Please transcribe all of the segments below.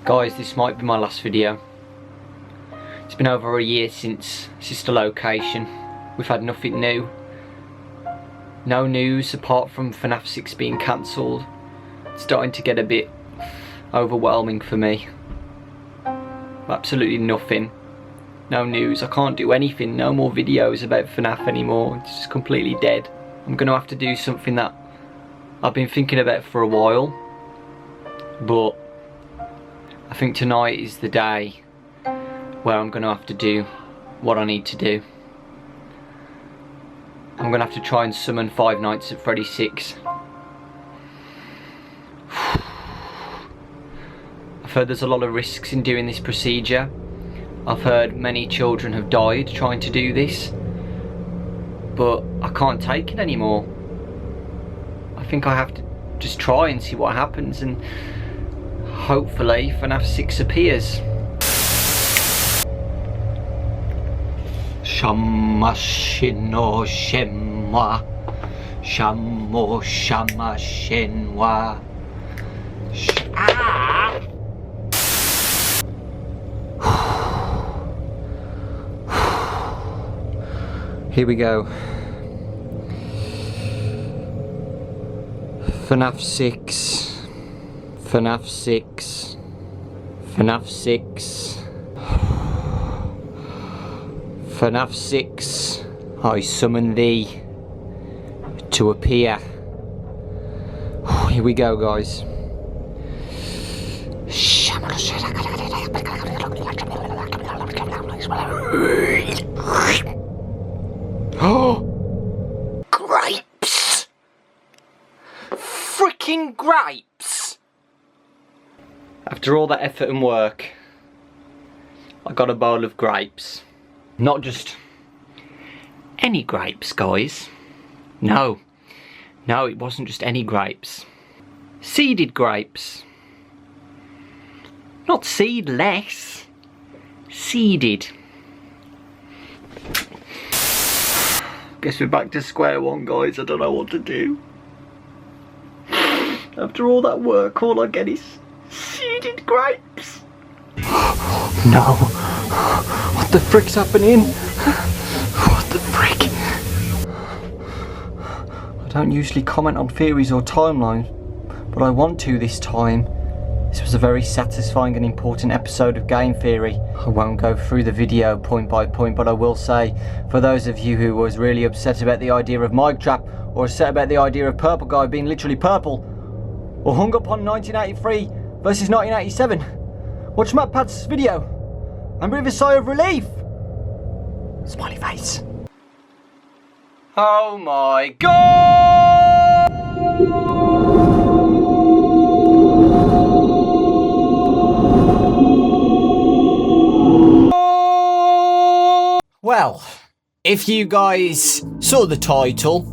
Guys, this might be my last video. It's been over a year since Sister Location. We've had nothing new. No news apart from FNAF 6 being cancelled. It's starting to get a bit overwhelming for me. Absolutely nothing. No news. I can't do anything. No more videos about FNAF anymore. It's just completely dead. I'm going to have to do something that I've been thinking about for a while. But I think tonight is the day where I'm going to have to do what I need to do. I'm going to have to try and summon Five Nights at Freddy 6. I've heard there's a lot of risks in doing this procedure. I've heard many children have died trying to do this. But I can't take it anymore. I think I have to just try and see what happens, and hopefully FNAF 6 appears. Shama shino shenwa, shamo shama shenwa. Here we go. FNAF 6. FNAF 6. FNAF 6. FNAF 6. I summon thee to appear. Here we go, guys. Oh, grapes! Freaking grapes! After all that effort and work, I got a bowl of grapes. Not just any grapes, guys. No, it wasn't just any grapes. Seeded grapes. Not seedless. Seeded. Guess we're back to square one, guys. I don't know what to do. After all that work, all I get is seeded grapes. No. What the frick's happening? What the frick? I don't usually comment on theories or timelines, but I want to this time. This was a very satisfying and important episode of Game Theory. I won't go through the video point by point, but I will say, for those of you who was really upset about the idea of Mic Trap, or upset about the idea of Purple Guy being literally purple, or hung up on 1983 versus 1987, watch MatPat's video and breathe a sigh of relief. Smiley face. Oh my god! Well, if you guys saw the title,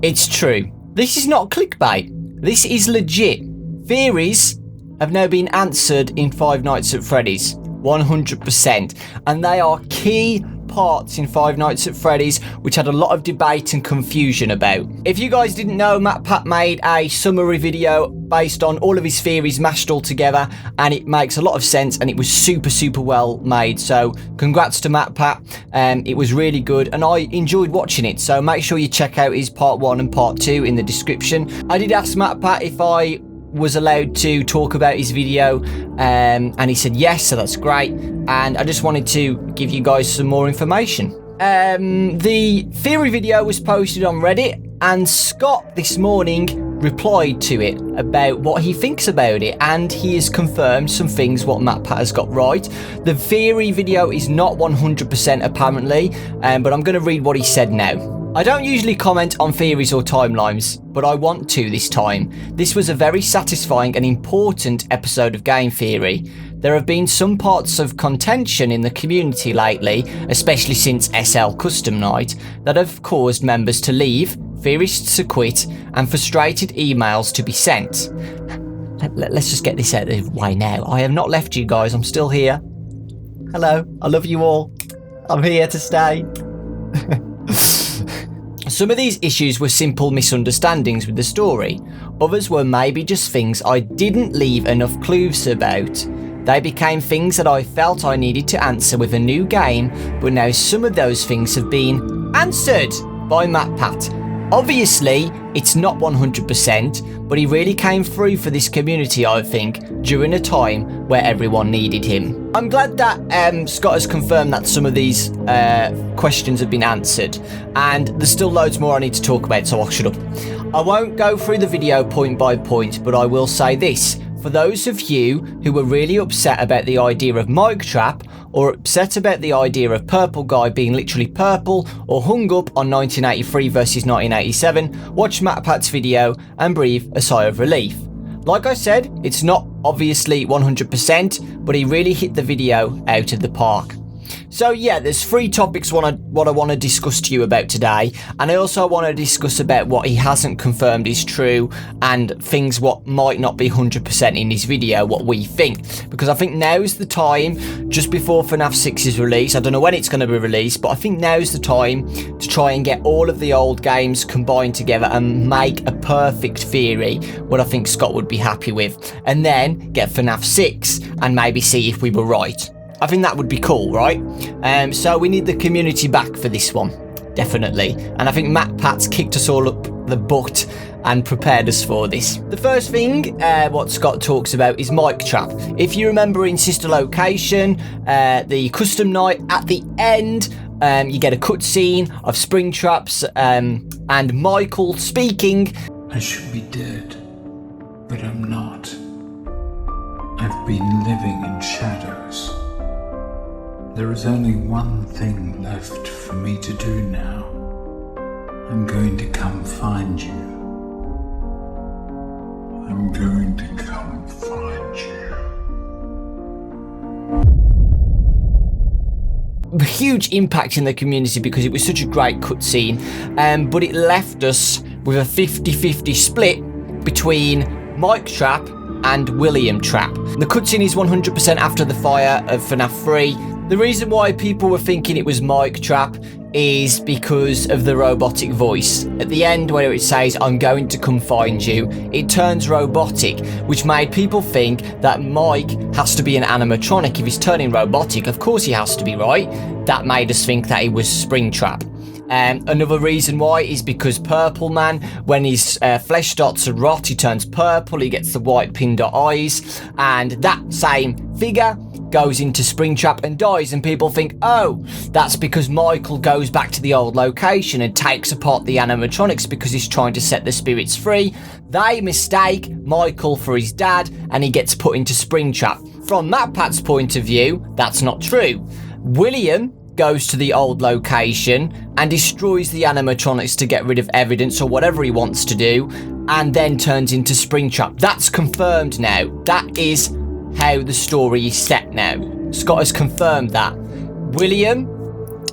it's true. This is not clickbait. This is legit. Theories have now been answered in Five Nights at Freddy's. 100%. And they are key parts in Five Nights at Freddy's, which had a lot of debate and confusion about. If you guys didn't know, MatPat made a summary video based on all of his theories mashed all together, and it makes a lot of sense, and it was super well made. So congrats to MatPat. It was really good and I enjoyed watching it, so make sure you check out his part 1 and part 2 in the description. I did ask MatPat if I was allowed to talk about his video, and he said yes, so that's great. And I just wanted to give you guys some more information. The theory video was posted on Reddit, and Scott this morning replied to it about what he thinks about it, and he has confirmed some things what MatPat has got right. The theory video is not 100% apparently, but I'm going to read what he said now. I don't usually comment on theories or timelines, but I want to this time. This was a very satisfying and important episode of Game Theory. There have been some parts of contention in the community lately, especially since SL Custom Night, that have caused members to leave, theorists to quit, and frustrated emails to be sent. Let's just get this out of the way now. I have not left you guys, I'm still here. Hello, I love you all. I'm here to stay. Some of these issues were simple misunderstandings with the story. Others were maybe just things I didn't leave enough clues about. They became things that I felt I needed to answer with a new game, but now some of those things have been answered by MatPat. Obviously, it's not 100%, but he really came through for this community, I think, during a time where everyone needed him. I'm glad that Scott has confirmed that some of these questions have been answered, and there's still loads more I need to talk about, so I'll shut up. I won't go through the video point by point, but I will say this. For those of you who were really upset about the idea of mic trap, or upset about the idea of purple guy being literally purple, or hung up on 1983 versus 1987, watch MatPat's video and breathe a sigh of relief. Like I said, it's not obviously 100%, but he really hit the video out of the park. So yeah, there's 3 topics what I want to discuss to you about today, and I also want to discuss about what he hasn't confirmed is true and things what might not be 100% in this video, what we think, because I think now's the time, just before FNAF 6's release. I don't know when it's going to be released, but I think now's the time to try and get all of the old games combined together and make a perfect theory, what I think Scott would be happy with, and then get FNAF 6 and maybe see if we were right. I think that would be cool, right? So we need the community back for this one, definitely. And I think MatPat's kicked us all up the butt and prepared us for this. The first thing what Scott talks about is mic trap. If you remember in Sister Location, the custom night, at the end, you get a cutscene of spring traps and Michael speaking. I should be dead, but I'm not. I've been living in shadows. There is only one thing left for me to do now. I'm going to come find you. I'm going to come find you. A huge impact in the community because it was such a great cutscene, but it left us with a 50-50 split between Mike Trap and William Trap. The cutscene is 100% after the fire of FNAF 3. The reason why people were thinking it was Mic Trap is because of the robotic voice. At the end where it says, I'm going to come find you, it turns robotic, which made people think that Mike has to be an animatronic. If he's turning robotic, of course he has to be, right? That made us think that it was Springtrap. Another reason why is because Purple Man, when his flesh starts to rot, he turns purple, he gets the white pin dot eyes, and that same figure goes into Springtrap and dies, and people think, oh, that's because Michael goes back to the old location and takes apart the animatronics because he's trying to set the spirits free. They mistake Michael for his dad and he gets put into Springtrap. From MatPat's point of view, that's not true. William goes to the old location and destroys the animatronics to get rid of evidence or whatever he wants to do, and then turns into Springtrap. That's confirmed now. That is how the story is set now. Scott has confirmed that. William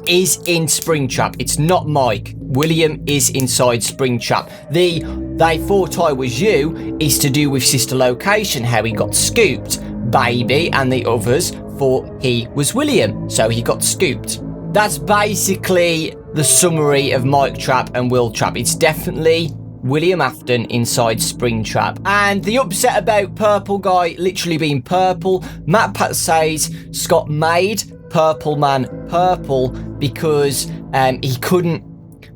is in Springtrap. It's not Mike. William is inside Springtrap. The "they thought I was you" is to do with Sister Location, how he got scooped. Baby and the others thought he was William, so he got scooped. That's basically the summary of Mike Trap and Will Trap. It's definitely William Afton inside Springtrap. And the upset about Purple Guy literally being purple, MatPat says Scott made Purple Man purple because he couldn't,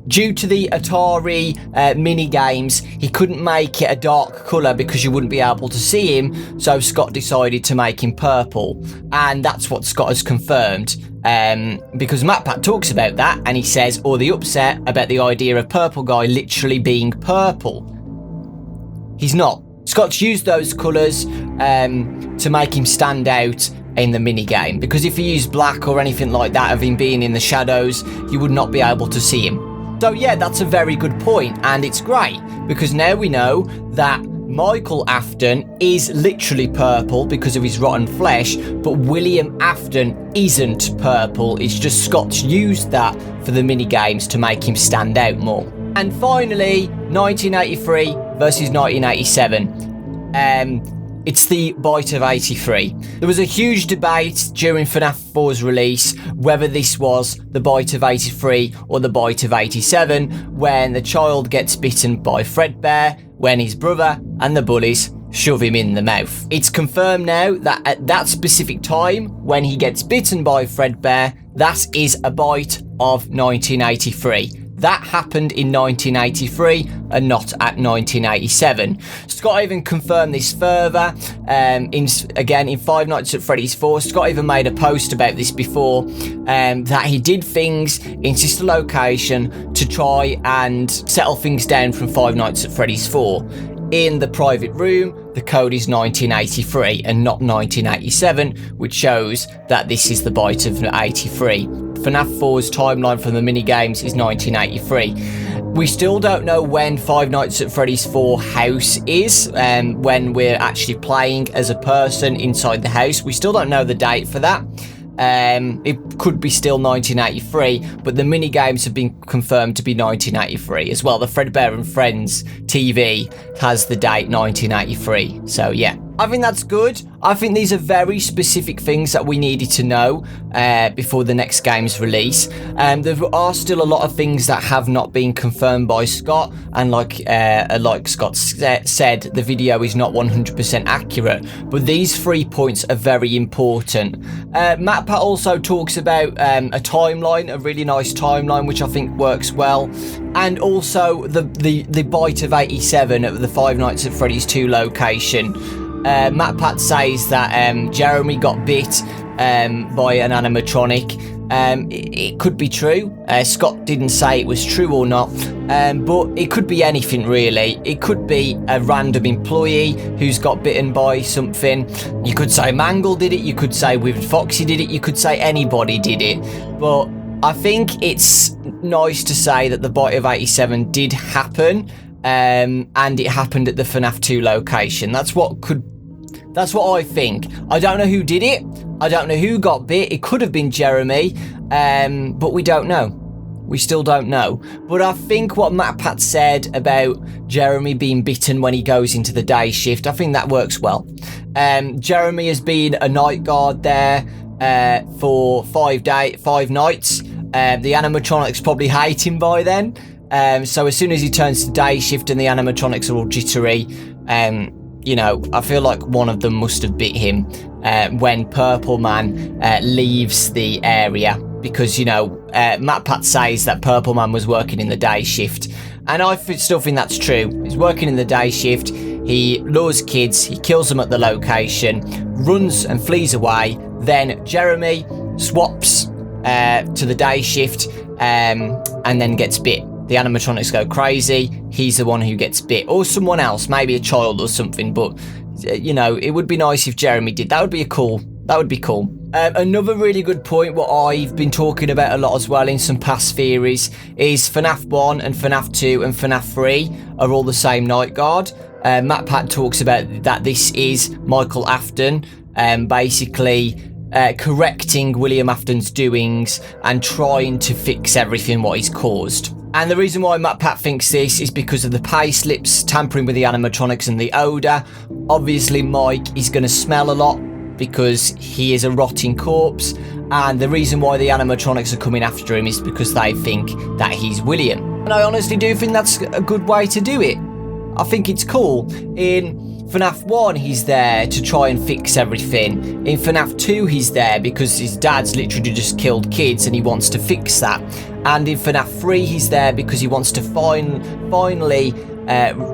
due to the Atari mini games, he couldn't make it a dark colour because you wouldn't be able to see him, so Scott decided to make him purple. And that's what Scott has confirmed, because MatPat talks about that and he says, or the upset about the idea of Purple Guy literally being purple. He's not. Scott's used those colours to make him stand out in the minigame, because if he used black or anything like that of him being in the shadows, you would not be able to see him. So yeah, that's a very good point, and it's great because now we know that Michael Afton is literally purple because of his rotten flesh, but William Afton isn't purple. It's just Scott's used that for the mini games to make him stand out more. And finally, 1983 versus 1987. It's the Bite of 83. There was a huge debate during FNAF 4's release whether this was the Bite of 83 or the Bite of 87, when the child gets bitten by Fredbear, when his brother and the bullies shove him in the mouth. It's confirmed now that at that specific time, when he gets bitten by Fredbear, that is a bite of 1983. That happened in 1983 and not at 1987. Scott even confirmed this further. In Five Nights at Freddy's 4, Scott even made a post about this before, that he did things in Sister Location to try and settle things down from Five Nights at Freddy's 4. In the private room, the code is 1983 and not 1987, which shows that this is the bite of 83. FNAF 4's timeline from the minigames is 1983. We still don't know when Five Nights at Freddy's 4 house is, when we're actually playing as a person inside the house. We still don't know the date for that. It could be still 1983, but the mini games have been confirmed to be 1983 as well. The Fredbear and Friends TV has the date 1983. So yeah, I think that's good. I think these are very specific things that we needed to know before the next game's release. There are still a lot of things that have not been confirmed by Scott, and like Scott said, the video is not 100% accurate, but these 3 points are very important. MatPat also talks about a timeline, a really nice timeline, which I think works well, and also the bite of 87 at the Five Nights at Freddy's 2 location. MatPat says that Jeremy got bit by an animatronic. It could be true. Scott didn't say it was true or not, but it could be anything really. It could be a random employee who's got bitten by something. You could say Mangle did it, you could say Withered Foxy did it, you could say anybody did it. But I think it's nice to say that the bite of 87 did happen, and it happened at the FNAF 2 location. That's what I think. I don't know who did it. I don't know who got bit. It could have been Jeremy, but we don't know. We still don't know. But I think what MatPat said about Jeremy being bitten when he goes into the day shift, I think that works well. Jeremy has been a night guard there for 5 nights. The animatronics probably hate him by then. So as soon as he turns to day shift and the animatronics are all jittery, you know, I feel like one of them must have bit him when Purple Man leaves the area, because, you know, MatPat says that Purple Man was working in the day shift, and I still think that's true. He's working in the day shift, he lures kids, he kills them at the location, runs and flees away, then Jeremy swaps to the day shift and then gets bit. The animatronics go crazy, he's the one who gets bit, or someone else, maybe a child or something, but, you know, it would be nice if Jeremy did. That would be cool. Another really good point, what I've been talking about a lot as well in some past theories, is FNAF 1 and FNAF 2 and FNAF 3 are all the same night guard. MatPat talks about that this is Michael Afton, basically correcting William Afton's doings and trying to fix everything what he's caused. And the reason why MatPat thinks this is because of the pay slips, tampering with the animatronics and the odour. Obviously Mike is going to smell a lot because he is a rotting corpse, and the reason why the animatronics are coming after him is because they think that he's William. And I honestly do think that's a good way to do it. I think it's cool. In FNAF 1 he's there to try and fix everything. In FNAF 2 he's there because his dad's literally just killed kids and he wants to fix that. And in FNAF 3 he's there because he wants to finally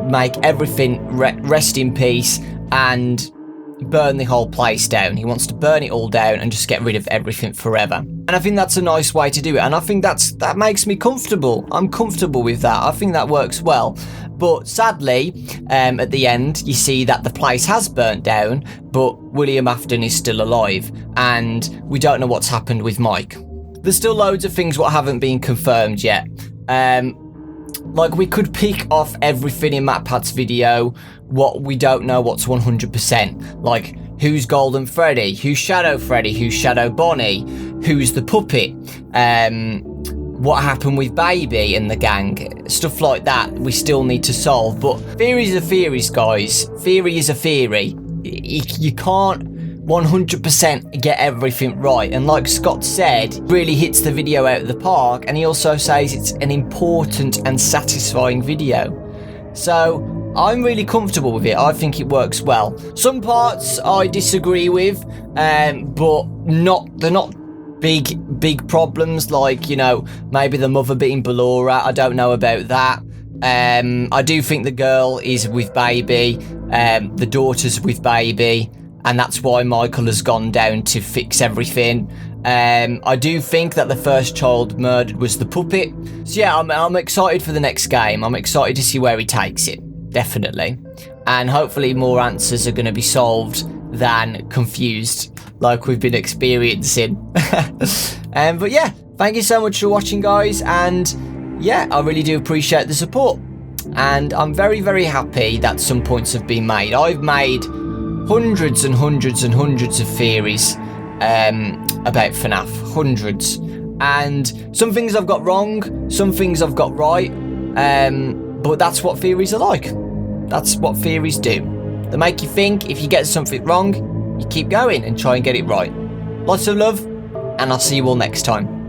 make everything rest in peace and burn the whole place down. He wants to burn it all down and just get rid of everything forever. And I think that's a nice way to do it, and I think that makes me comfortable. I'm comfortable with that. I think that works well. But sadly, at the end, you see that the place has burnt down, but William Afton is still alive, and we don't know what's happened with Mike. There's still loads of things what haven't been confirmed yet. Like, we could pick off everything in MatPat's video, what we don't know what's 100%. Like, who's Golden Freddy? Who's Shadow Freddy? Who's Shadow Bonnie? Who's the puppet? What happened with Baby and the gang? Stuff like that we still need to solve. But theories are theories, guys. Theory is a theory. You can't 100% get everything right, and like Scott said, really hits the video out of the park, and he also says it's an important and satisfying video. So I'm really comfortable with it. I think it works well. Some parts I disagree with, but they're not big problems, like, you know, maybe the mother being Ballora. I don't know about that. I do think the girl is with baby, the daughter's with baby, and that's why Michael has gone down to fix everything. I do think that the first child murdered was the puppet. So yeah, I'm excited for the next game. I'm excited to see where he takes it, definitely. And hopefully more answers are going to be solved than confused, like we've been experiencing. But yeah, thank you so much for watching, guys, and yeah, I really do appreciate the support. And I'm very, very happy that some points have been made. I've made hundreds and hundreds and hundreds of theories about FNAF, hundreds, and some things I've got wrong, some things I've got right, but that's what theories are like. That's what theories do. They make you think. If you get something wrong, you keep going and try and get it right. Lots of love, and I'll see you all next time.